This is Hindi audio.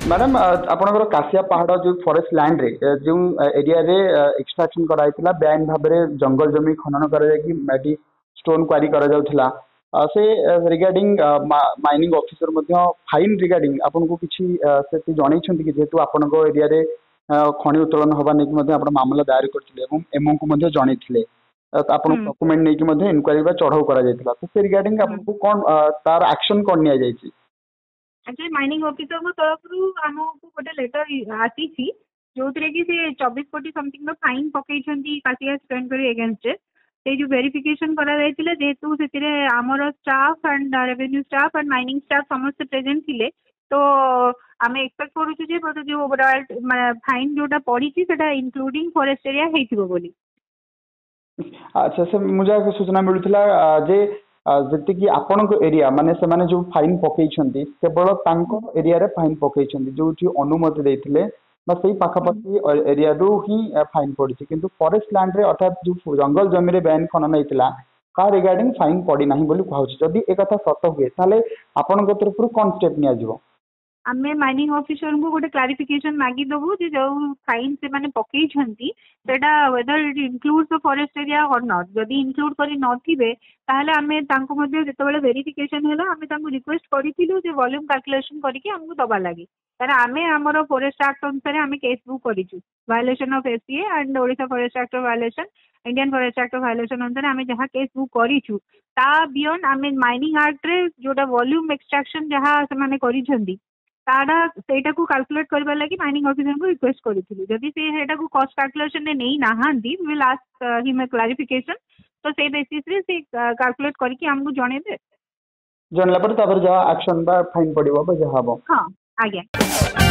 मैडम आपनकर कासिया पहाड़ जो फॉरेस्ट लैंड रे जो एरिया रे एक्सट्रैक्शन कराइतिला बेआईन भाबरे जंगल जमी खनन करा जाय कि स्टोन क्वारी करा जाउथला से रिगार्डिंग माइनिंग ऑफिसर मध्ये फाइन रिगार्डिंग आपनको किछि से जणै छथि कि जेतु आपनको एरिया रे खनि उत्तोलन हवा नै कि मध्ये आपण मामला दायर करथिले एवं एमओ को मध्ये जणैथिले आपण डॉक्यूमेंट नै कि मध्ये इंक्वायरी बा चढ़ाऊ करा जायतिला तो से रिगार्डिंग आपनको कोन तार एक्शन कोन निया जायछि एक्चुअली माइनिंग ऑफिसर को तरफ आमको गोटे लेटर आसी जो कि से 24 कोटी समथिंग फाइन पकई कासिया स्पेंड कर एगेन्स्ट से जो वेरिफिकेशन कराइले जेहेतु से आमर staff and revenue staff and mining staff समस्त प्रेजेंट थिले तो आम एक्सपेक्ट करूँ जो ओवरऑल फाइन जोटा पड़ी इंक्लूडिंग फॉरेस्ट एरिया होइथिबो बोली। अच्छा सर मुझे सूचना मिलूला जे जति कि आपण एरिया माने से माने जो फाइन पकईछंती केवल तांको एरिया रे फाइन पकईछंती जो अनुमति देथिले बा सही पाखापाखि एरिया रू ही फाइन पड़ी किंतु फॉरेस्ट लैंड रे अर्थात जो जंगल जमी रे बैन खनन होइतिला का रिगार्डिंग फाइन पड़ी नाही बोली कहउछि जदि एक कथा सत हुए ताले आपण तरफ कोन स्टेप निया जिवो आमे माइनिंग ऑफिसर को गोटे क्लारिफिकेशन मागी दबु जे जो फाइन से माने पकई छंती सेटा whether it includes the forest area और नॉट जदि इंक्लूड करी नथिबे ताहले आमे तांको मध्ये जेतेबेले वेरिफिकेशन हैला आमे तांको रिक्वेस्ट करिथिलु जे वॉल्यूम कैलकुलेशन करके हमको दबा लागी कारण आमे हमरो फॉरेस्ट एक्ट अनुसार आमे केस बुक करिछु violation of SPA and Odisha forest act of violation Indian forest act of violation अनुसार आमे जहां केस बुक करिछु ता बियॉन्ड आमे माइनिंग एक्ट रे जोटा वॉल्यूम एक्सट्रैक्शन जहां से माने करिछंती ताड़ा सेटा को कैलकुलेट करबा लागि माइनिंग ऑफिसर को रिक्वेस्ट करिथिलु जदि से हेटा को कॉस्ट कैलकुलेशन ने नहीं नाहांती we will ask him a clarification तो से बेसिस रे से कैलकुलेट करके हमको जणेबे जनला पर तापर जा एक्शन बा फाइन पड़िबो बा जहाबो हां आज्ञा।